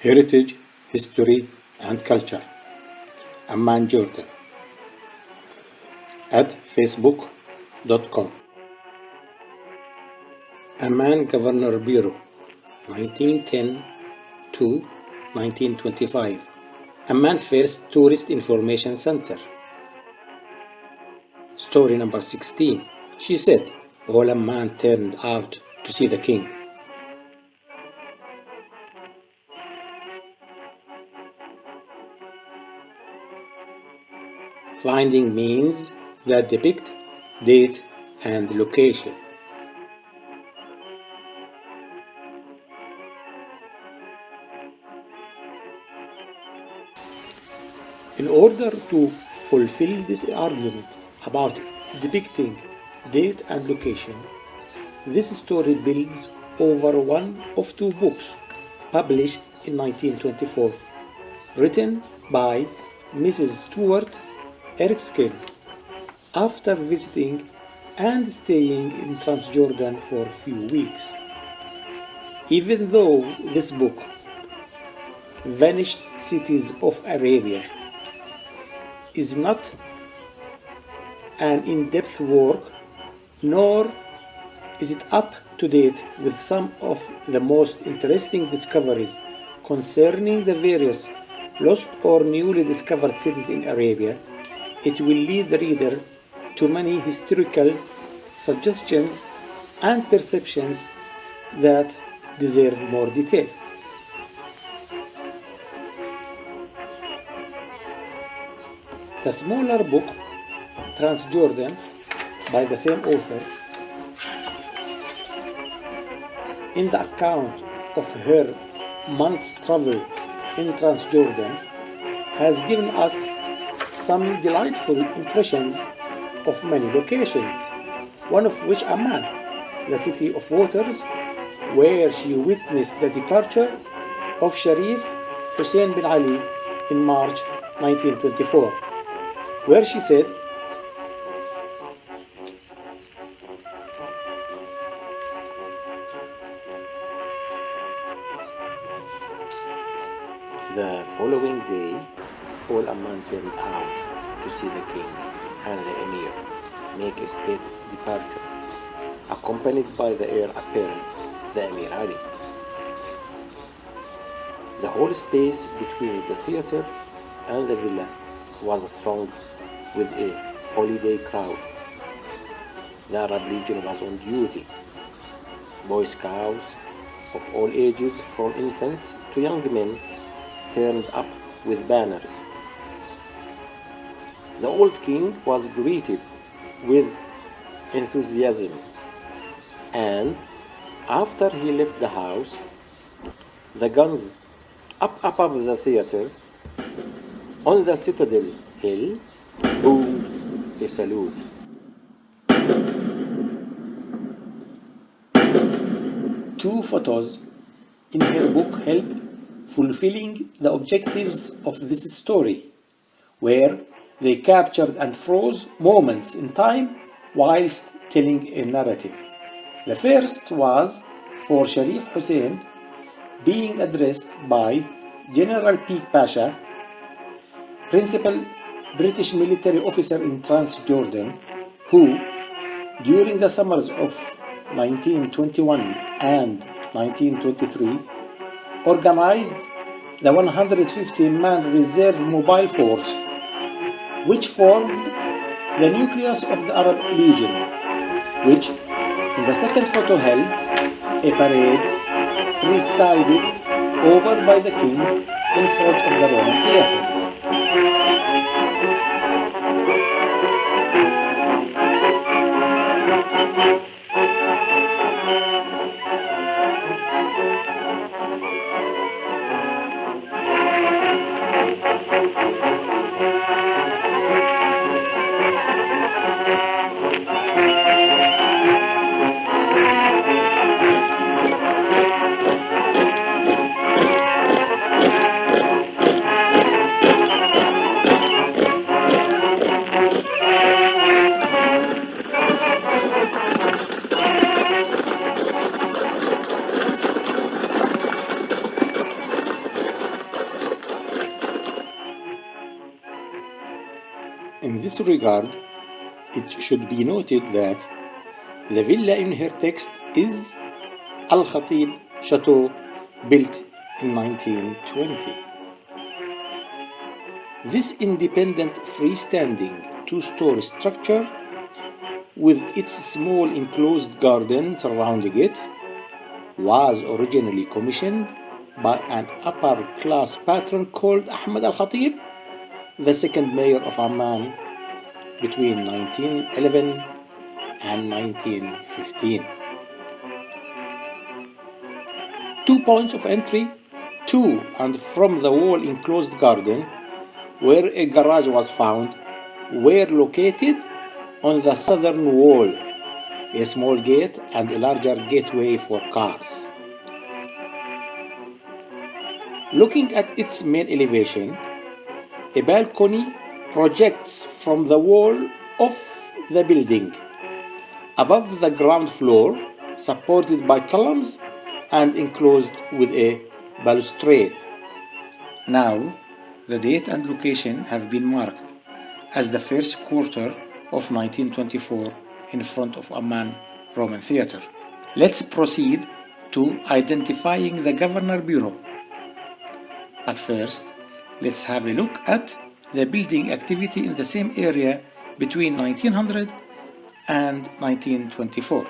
Heritage, History and Culture, Amman, Jordan, at facebook.com. Amman Governor Bureau, 1910 to 1925. Amman First Tourist Information Center. Story number 16. She said, all Amman turned out to see the king. Finding means that depict date and location. In order to fulfill this argument about depicting date and location, this story builds over one of two books published in 1924, written by Mrs Steuart Erskine after visiting and staying in Transjordan for a few weeks. Even though this book, Vanished Cities of Arabia, is not an in-depth work, nor is it up to date with some of the most interesting discoveries concerning the various lost or newly discovered cities in Arabia, it will lead the reader to many historical suggestions and perceptions that deserve more detail. The smaller book, Transjordan, by the same author, in the account of her month's travel in Transjordan, has given us some delightful impressions of many locations, one of which Amman, the city of waters, where she witnessed the departure of Sharif Hussein bin Ali in March 1924, where she said, the following day, all Amman turned out to see the king and the emir make a state departure, accompanied by the heir apparent, the Emir Ali. The whole space between the theater and the villa was thronged with a holiday crowd. The Arab Legion was on duty. Boy Scouts of all ages, from infants to young men, turned up with banners. The old king was greeted with enthusiasm, and after he left the house, the guns up above the theater on the Citadel Hill boomed a salute. Two photos in her book help fulfilling the objectives of this story, where they captured and froze moments in time whilst telling a narrative. The first was for Sharif Hussein being addressed by General Peak Pasha, principal British military officer in Transjordan, who, during the summers of 1921 and 1923, organized the 150-man reserve mobile force, which formed the nucleus of the Arab Legion, which, in the second photo, held a parade presided over by the king in front of the Roman theater. this regard, it should be noted that the villa in her text is Al-Khatib Chateau, built in 1920. This independent freestanding two-story structure, with its small enclosed garden surrounding it, was originally commissioned by an upper-class patron called Ahmad Al-Khatib, the second mayor of Amman between 1911 and 1915. 2 points of entry to and from the wall enclosed garden, where a garage was found, were located on the southern wall, a small gate and a larger gateway for cars. Looking at its main elevation, a balcony projects from the wall of the building above the ground floor, supported by columns and enclosed with a balustrade. Now, the date and location have been marked as the first quarter of 1924 in front of Amman Roman Theatre. Let's proceed to identifying the Governor Bureau. But first, let's have a look at the building activity in the same area between 1900 and 1924.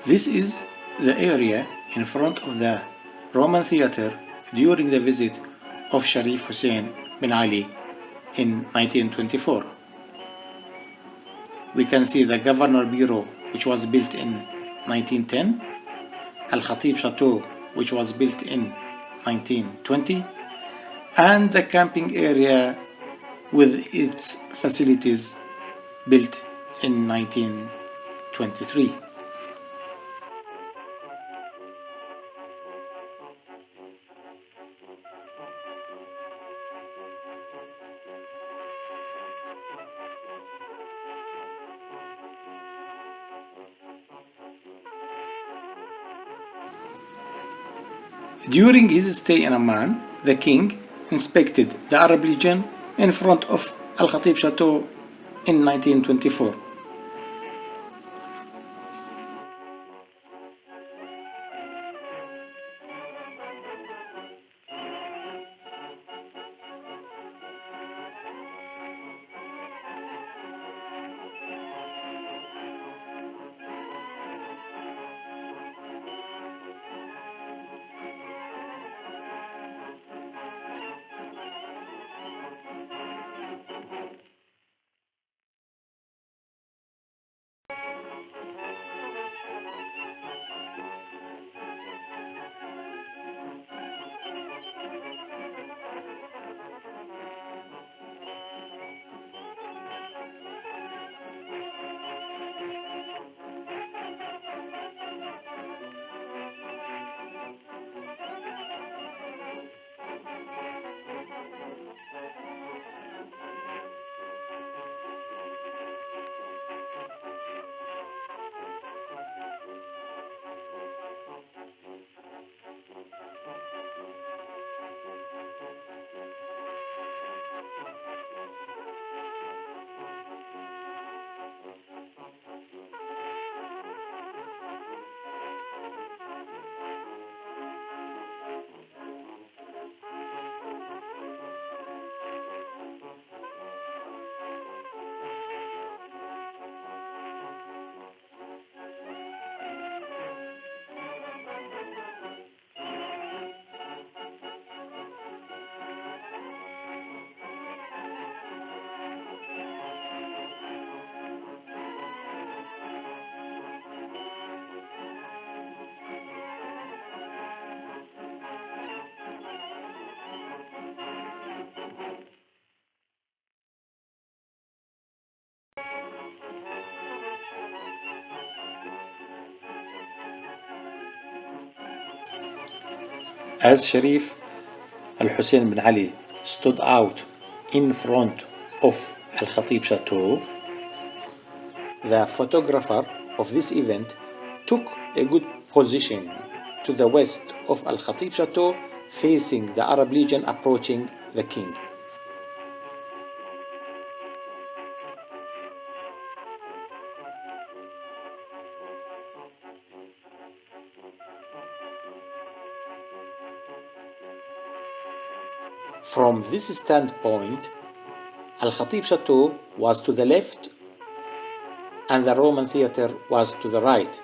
This is the area in front of the Roman Theatre during the visit of Sharif Hussein bin Ali in 1924. We can see the Governor Bureau, which was built in 1910, Al-Khatib Chateau, which was built in 1920, and the camping area with its facilities built in 1923. During his stay in Amman, the king inspected the Arab Legion in front of Al-Khatib Chateau in 1924. As Sharif Al-Hussein bin Ali stood out in front of Al-Khatib Chateau, the photographer of this event took a good position to the west of Al-Khatib Chateau, facing the Arab Legion approaching the king. From this standpoint, Al-Khatib Chateau was to the left and the Roman theater was to the right,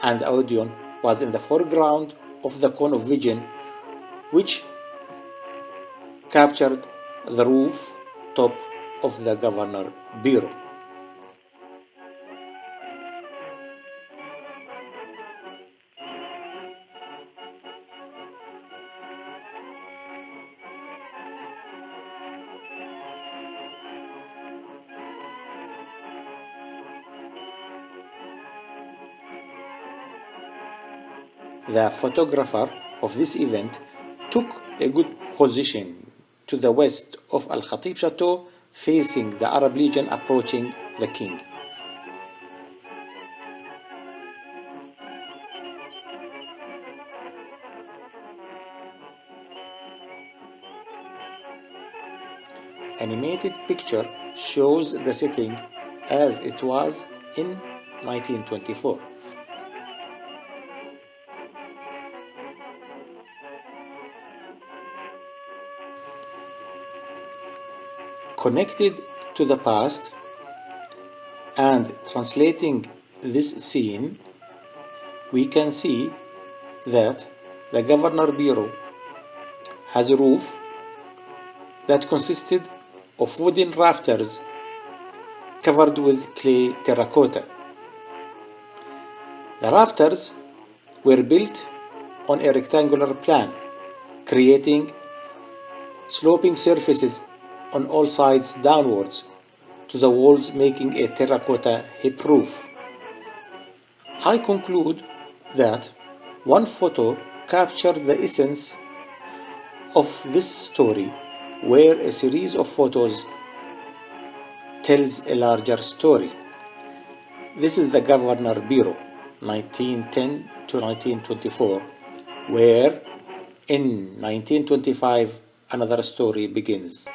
and the Odeon was in the foreground of the cone of vision, which captured the roof top of the Governor Bureau. The photographer of this event took a good position to the west of Al-Khatib Chateau, facing the Arab Legion approaching the king. Animated picture shows the setting as it was in 1924. Connected to the past and translating this scene, we can see that the Governor Bureau has a roof that consisted of wooden rafters covered with clay terracotta. The rafters were built on a rectangular plan, creating sloping surfaces on all sides downwards to the walls, making a terracotta hip roof. I conclude that one photo captured the essence of this story, where a series of photos tells a larger story. This is the Governor Bureau, 1910 to 1924, where in 1925 another story begins.